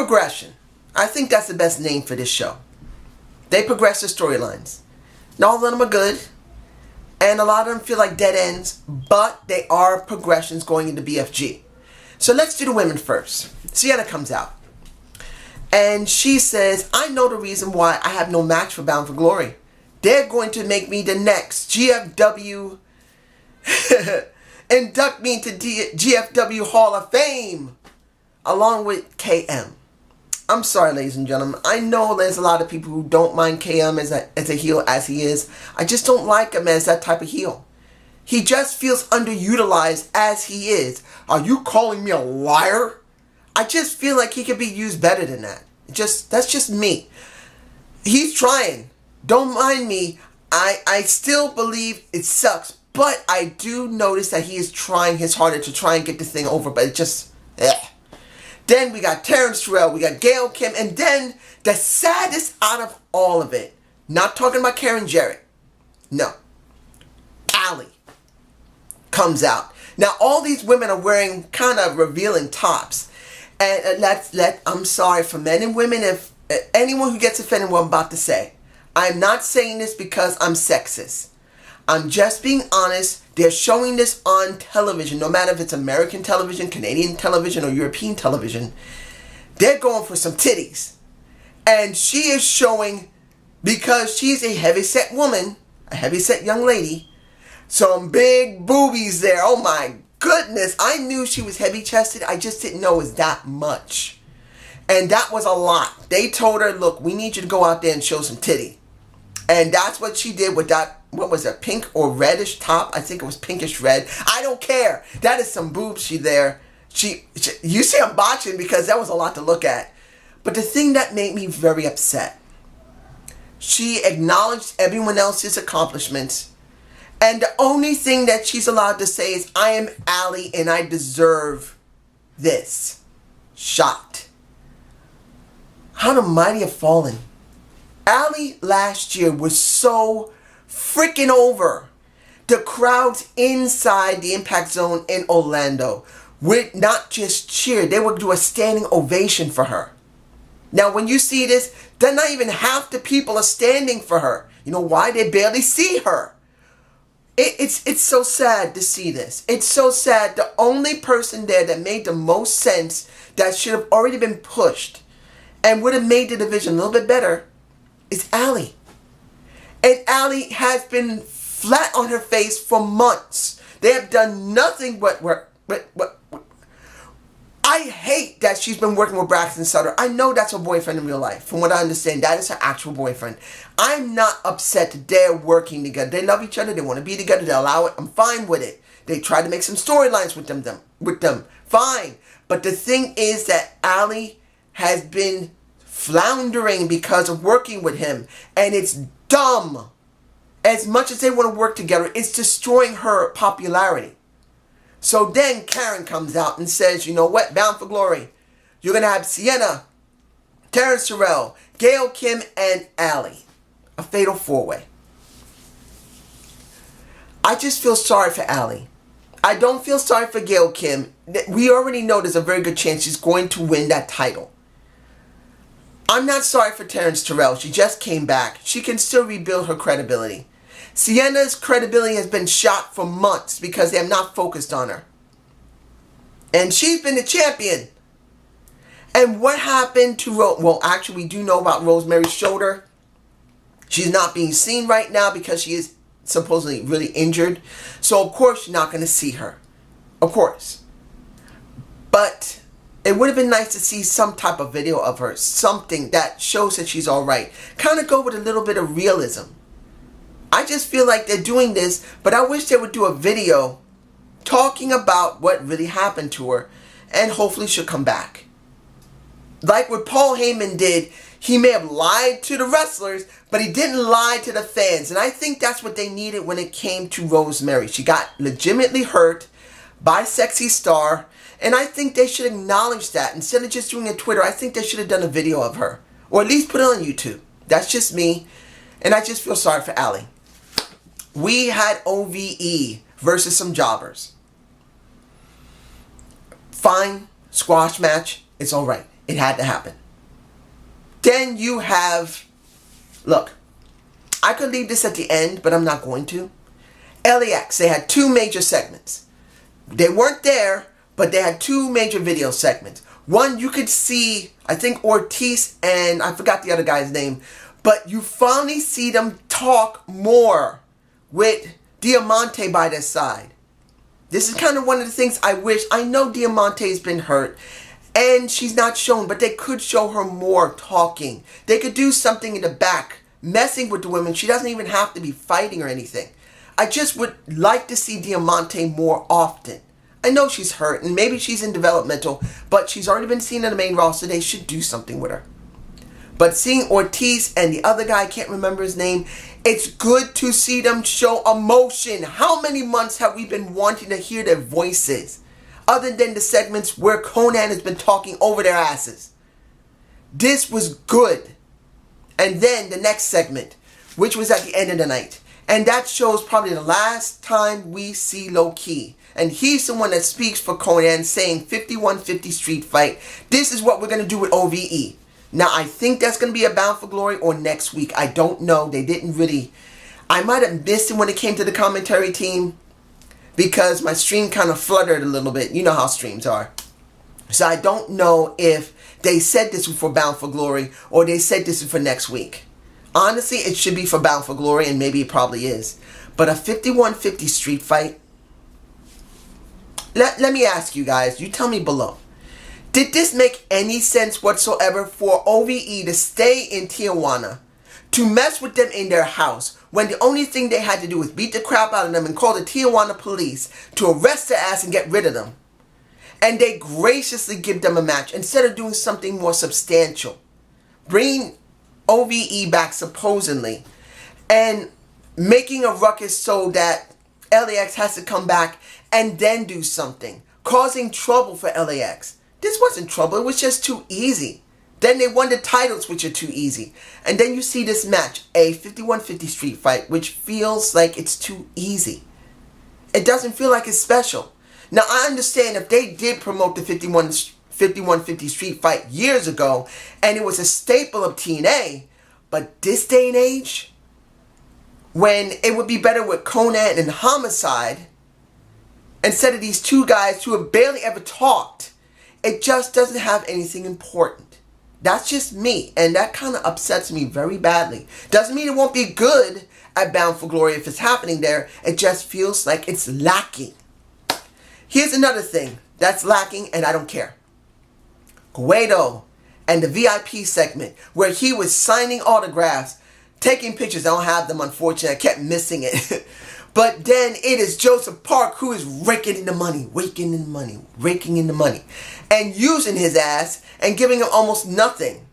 progression. I think that's the best name for this show. They progress the storylines. Not all of them are good, and a lot of them feel like dead ends, but they are progressions going into BFG. So let's do the women first. Sienna comes out, and she says, I know the reason why I have no match for Bound for Glory. They're going to make me the next GFW, induct me into GFW Hall of Fame, along with KM. I'm sorry, ladies and gentlemen. I know there's a lot of people who don't mind KM as a heel as he is. I just don't like him as that type of heel. He just feels underutilized as he is. Are you calling me a liar? I just feel like he could be used better than that. That's just me. He's trying. Don't mind me. I still believe it sucks. But I do notice that he is trying his hardest to try and get this thing over. But it just... Then we got Terrence Terrell, we got Gail Kim, and then the saddest out of all of it, not talking about Karen Jarrett, no, Allie comes out. Now all these women are wearing kind of revealing tops, and I'm sorry for men and women, if anyone who gets offended what I'm about to say, I'm not saying this because I'm sexist. I'm just being honest. They're showing this on television, no matter if it's American television, Canadian television, or European television. They're going for some titties. And she is showing, because she's a heavyset woman, a heavyset young lady, some big boobies there. Oh my goodness. I knew she was heavy-chested. I just didn't know it was that much. And that was a lot. They told her, look, we need you to go out there and show some titty. And that's what she did with that, what was it, pink or reddish top? I think it was pinkish red. I don't care. That is some boobs there. You see I'm botching because that was a lot to look at. But the thing that made me very upset, she acknowledged everyone else's accomplishments. And the only thing that she's allowed to say is, I am Allie and I deserve this shot. How the mighty have fallen. Allie last year was so freaking over. The crowds inside the Impact Zone in Orlando would not just cheer, they would do a standing ovation for her. Now when you see this, then not even half the people are standing for her. You know why? They barely see her. It's so sad to see this. It's so sad. The only person there that made the most sense, that should have already been pushed and would have made the division a little bit better, is Allie. And Allie has been flat on her face for months. They have done nothing but work. I hate that she's been working with Braxton Sutter. I know that's her boyfriend in real life. From what I understand, that is her actual boyfriend. I'm not upset that they're working together. They love each other. They want to be together. They allow it. I'm fine with it. They try to make some storylines with them. Fine. But the thing is that Allie has been floundering because of working with him, and it's dumb. As much as they want to work together, it's destroying her popularity. So then Karen comes out and says, you know what, Bound for Glory, you're going to have Sienna, Terrence Terrell, Gail Kim, and Allie. A fatal four-way. I just feel sorry for Allie. I don't feel sorry for Gail Kim. We already know there's a very good chance she's going to win that title. I'm not sorry for Terrence Terrell. She just came back. She can still rebuild her credibility. Sienna's credibility has been shot for months because they have not focused on her. And she's been the champion. And what happened to well, actually, we do know about Rosemary's shoulder. She's not being seen right now because she is supposedly really injured. So, of course, you're not going to see her. Of course. But it would have been nice to see some type of video of her. Something that shows that she's all right. Kind of go with a little bit of realism. I just feel like they're doing this, but I wish they would do a video talking about what really happened to her, and hopefully she'll come back. Like what Paul Heyman did, he may have lied to the wrestlers, but he didn't lie to the fans, and I think that's what they needed when it came to Rosemary. She got legitimately hurt by Sexy Star, and I think they should acknowledge that. Instead of just doing a Twitter, I think they should have done a video of her, or at least put it on YouTube. That's just me, and I just feel sorry for Allie. We had OVE versus some jobbers. Fine, squash match, it's alright. It had to happen. Then you have, look, I could leave this at the end, but I'm not going to. LAX, they had 2 major segments. They weren't there, but they had 2 major video segments. One, you could see, I think Ortiz and I forgot the other guy's name, but you finally see them talk more with Diamante by their side. This is kind of one of the things I wish. I know Diamante's been hurt and she's not shown, but they could show her more talking. They could do something in the back, messing with the women. She doesn't even have to be fighting or anything. I just would like to see Diamante more often. I know she's hurt and maybe she's in developmental, but she's already been seen in the main roster. They should do something with her. But seeing Ortiz and the other guy, I can't remember his name, it's good to see them show emotion. How many months have we been wanting to hear their voices? Other than the segments where Conan has been talking over their asses. This was good. And then the next segment, which was at the end of the night. And that shows probably the last time we see Low Key. And he's the one that speaks for Conan, saying 5150 street fight. This is what we're going to do with OVE. Now, I think that's going to be a Bound for Glory or next week. I don't know. They didn't really... I might have missed it when it came to the commentary team, because my stream kind of fluttered a little bit. You know how streams are. So I don't know if they said this was for Bound for Glory or they said this is for next week. Honestly, it should be for Bound for Glory, and maybe it probably is. But a 5150 street fight... Let me ask you guys. You tell me below. Did this make any sense whatsoever for OVE to stay in Tijuana, to mess with them in their house, when the only thing they had to do was beat the crap out of them and call the Tijuana police to arrest their ass and get rid of them? And they graciously give them a match instead of doing something more substantial. Bringing OVE back supposedly and making a ruckus so that LAX has to come back and then do something, causing trouble for LAX. This wasn't trouble, it was just too easy. Then they won the titles, which are too easy. And then you see this match, a 5150 street fight, which feels like it's too easy. It doesn't feel like it's special. Now, I understand if they did promote the 5150 street fight years ago, and it was a staple of TNA, but this day and age, when it would be better with Cornette and Homicide, instead of these 2 guys who have barely ever talked, it just doesn't have anything important. That's just me, and that kind of upsets me very badly. Doesn't mean it won't be good at Bound for Glory if it's happening there. It just feels like it's lacking. Here's another thing that's lacking, and I don't care. Guido and the VIP segment, where he was signing autographs, taking pictures. I don't have them, unfortunately. I kept missing it. But then it is Joseph Park who is raking in the money, and using his ass and giving him almost nothing.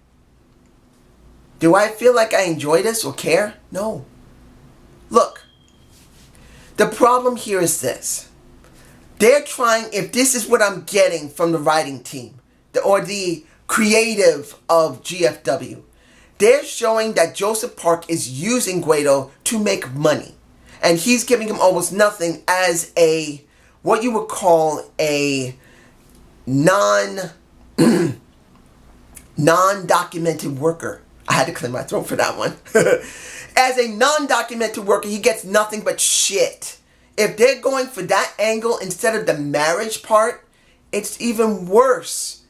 Do I feel like I enjoy this or care? No. Look, the problem here is this. They're trying, if this is what I'm getting from the writing team, or the creative of GFW, they're showing that Joseph Park is using Guido to make money. And he's giving him almost nothing as a, what you would call a non-documented worker. I had to clear my throat for that one. As a non-documented worker, he gets nothing but shit. If they're going for that angle instead of the marriage part, it's even worse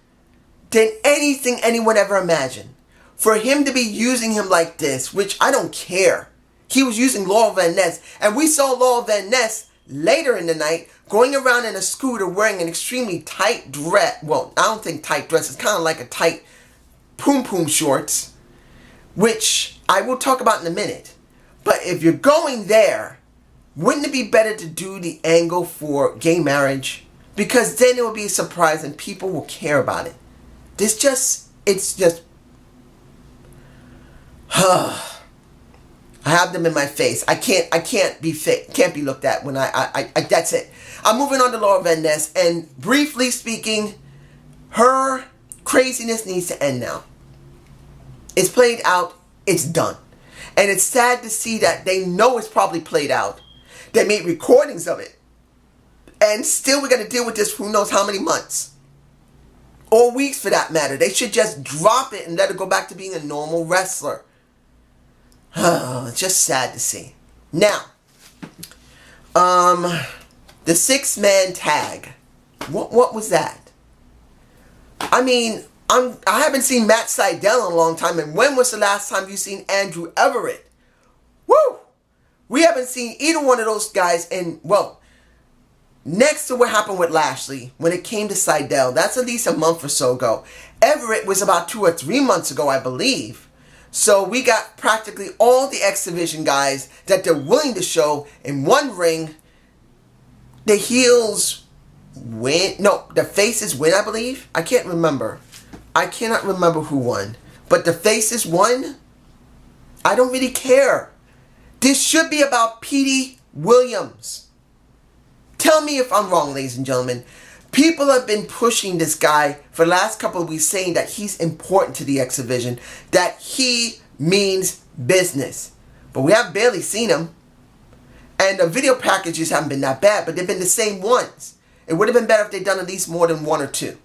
than anything anyone ever imagined. For him to be using him like this, which I don't care. He was using Laurel Van Ness, and we saw Laurel Van Ness later in the night going around in a scooter wearing an extremely tight dress. Well, I don't think tight dress. It's kind of like a tight poom-poom shorts, which I will talk about in a minute. But if you're going there, wouldn't it be better to do the angle for gay marriage? Because then it will be a surprise and people will care about it. It's just... I have them in my face. I can't be fake. Can't be looked at when I that's it. I'm moving on to Laura Van Ness, and briefly speaking, her craziness needs to end now. It's played out. It's done. And it's sad to see that they know it's probably played out. They made recordings of it. And still we're going to deal with this for who knows how many months. or weeks for that matter. They should just drop it and let her go back to being a normal wrestler. It's just sad to see. Now, the 6-man tag. What was that? I mean, I haven't seen Matt Sydal in a long time. And when was the last time you seen Andrew Everett? Woo! We haven't seen either one of those guys in, well, next to what happened with Lashley, when it came to Sydal, that's at least a month or so ago. Everett was about 2 or 3 months ago, I believe. So we got practically all the X Division guys that they're willing to show in one ring. The heels win. No, the faces win, I believe. I can't remember. I cannot remember who won. But the faces won. I don't really care. This should be about Petey Williams. Tell me if I'm wrong, ladies and gentlemen. People have been pushing this guy for the last couple of weeks, saying that he's important to the X Division, that he means business. But we have barely seen him. And the video packages haven't been that bad, but they've been the same ones. It would have been better if they'd done at least more than 1 or 2.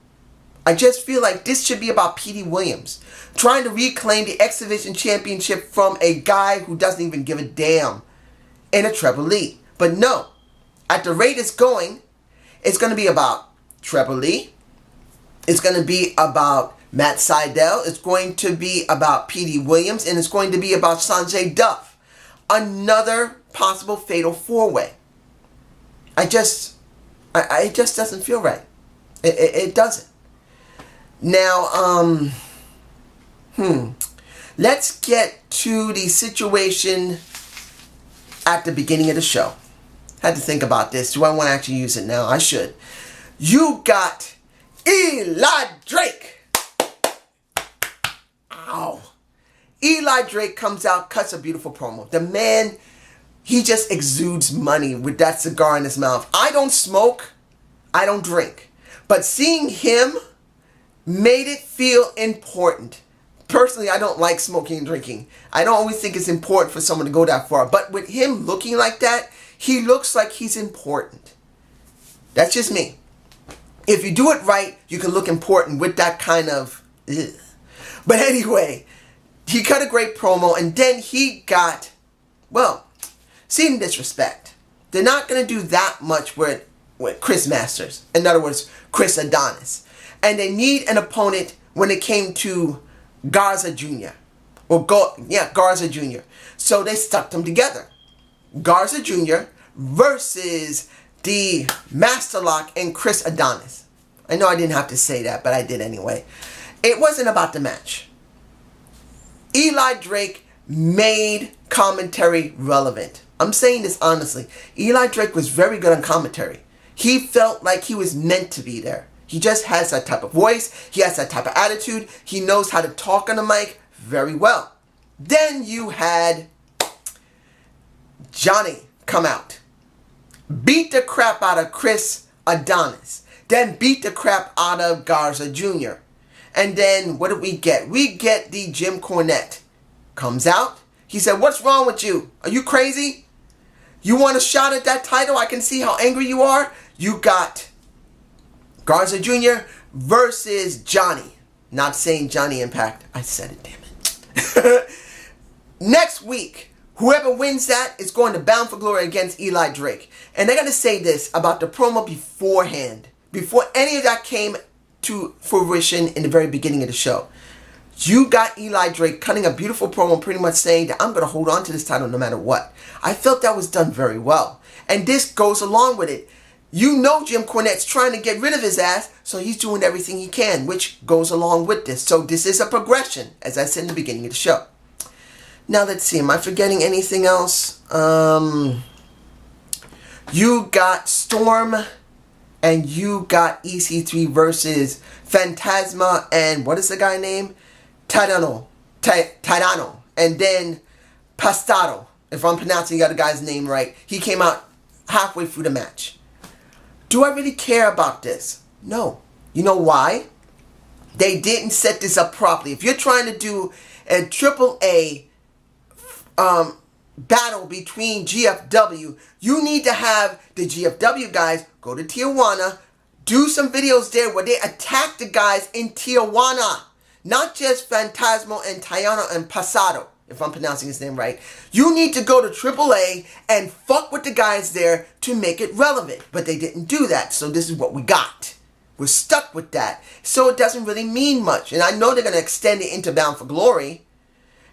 I just feel like this should be about Petey Williams trying to reclaim the X Division Championship from a guy who doesn't even give a damn in a Treble Lee. But no, at the rate it's going, it's going to be about Treble Lee. It's going to be about Matt Sydal. It's going to be about Petey Williams. And it's going to be about Sanjay Dutt. Another possible fatal 4-way. It just doesn't feel right. It doesn't. Now, let's get to the situation at the beginning of the show. Had to think about this. Do I want to actually use it now? I should. You got Eli Drake. Ow. Eli Drake comes out, cuts a beautiful promo. The man, he just exudes money with that cigar in his mouth. I don't smoke. I don't drink. But seeing him made it feel important. Personally, I don't like smoking and drinking. I don't always think it's important for someone to go that far. But with him looking like that, he looks like he's important. That's just me. If you do it right, you can look important with that kind of... Ugh. But anyway, he cut a great promo, and then he got, well, seeing disrespect. They're not going to do that much with Chris Masters. In other words, Chris Adonis. And they need an opponent when it came to Garza Jr. Garza Jr. So they stuck them together. Garza Jr. versus the Master Lock and Chris Adonis. I know I didn't have to say that, but I did anyway. It wasn't about the match. Eli Drake made commentary relevant. I'm saying this honestly. Eli Drake was very good on commentary. He felt like he was meant to be there. He just has that type of voice. He has that type of attitude. He knows how to talk on the mic very well. Then you had Johnny come out. Beat the crap out of Chris Adonis. Then beat the crap out of Garza Jr. And then what did we get? We get the Jim Cornette. Comes out. He said, "What's wrong with you? Are you crazy? You want a shot at that title? I can see how angry you are." You got Garza Jr. versus Johnny. Not saying Johnny Impact. I said it, damn it. Next week, whoever wins that is going to Bound for Glory against Eli Drake. And I got to say this about the promo beforehand. Before any of that came to fruition in the very beginning of the show. You got Eli Drake cutting a beautiful promo pretty much saying that I'm going to hold on to this title no matter what. I felt that was done very well. And this goes along with it. You know Jim Cornette's trying to get rid of his ass, so he's doing everything he can, which goes along with this. So this is a progression, as I said in the beginning of the show. Now let's see, am I forgetting anything else? You got Storm and you got EC3 versus Phantasma and what is the guy name? Tadano. And then Pastaro. If I'm pronouncing the other guy's name right. He came out halfway through the match. Do I really care about this? No. You know why? They didn't set this up properly. If you're trying to do a AAA battle between GFW, you need to have the GFW guys go to Tijuana, do some videos there where they attack the guys in Tijuana. Not just Phantasmo and Tayano and Pasado, if I'm pronouncing his name right. You need to go to AAA and fuck with the guys there to make it relevant. But they didn't do that, so this is what we got. We're stuck with that. So it doesn't really mean much. And I know they're going to extend it into Bound for Glory.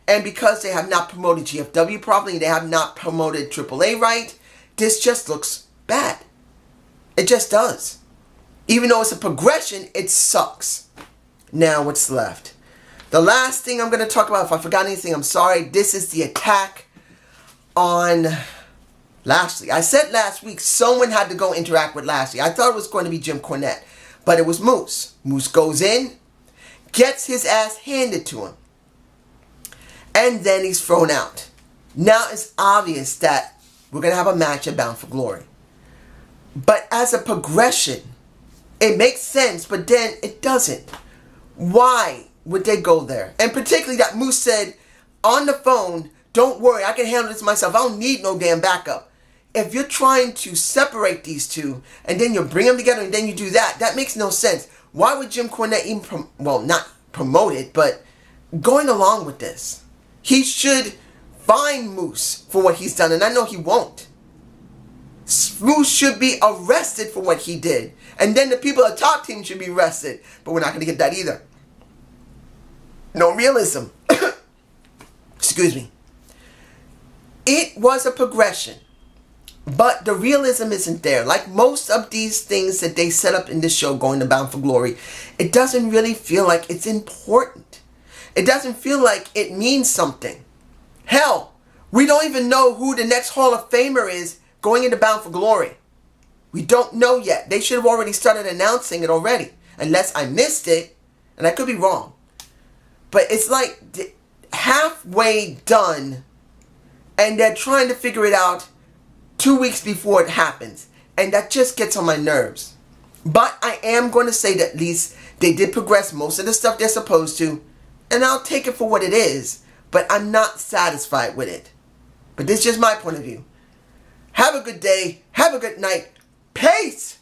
And because they have not promoted GFW properly, they have not promoted AAA right, this just looks bad. It just does. Even though it's a progression, it sucks. Now, what's left? The last thing I'm going to talk about, if I forgot anything, I'm sorry. This is the attack on Lashley. I said last week someone had to go interact with Lashley. I thought it was going to be Jim Cornette, but it was Moose. Moose goes in, gets his ass handed to him, and then he's thrown out. Now it's obvious that we're going to have a match at Bound for Glory. But as a progression, it makes sense, but then it doesn't. Why would they go there? And particularly that Moose said on the phone, don't worry, I can handle this myself. I don't need no damn backup. If you're trying to separate these two, and then you bring them together, and then you do that, that makes no sense. Why would Jim Cornette even, not promote it, but going along with this? He should fine Moose for what he's done, and I know he won't. Moose should be arrested for what he did. And then the people that talked to him should be arrested. But we're not going to get that either. No realism. Excuse me. It was a progression. But the realism isn't there. Like most of these things that they set up in this show going to Bound for Glory, it doesn't really feel like it's important. It doesn't feel like it means something. Hell, we don't even know who the next Hall of Famer is going into Bound for Glory. We don't know yet. They should have already started announcing it already. Unless I missed it. And I could be wrong. But it's like halfway done. And they're trying to figure it out 2 weeks before it happens. And that just gets on my nerves. But I am going to say that at least they did progress most of the stuff they're supposed to. And I'll take it for what it is. But I'm not satisfied with it. But this is just my point of view. Have a good day. Have a good night. Peace!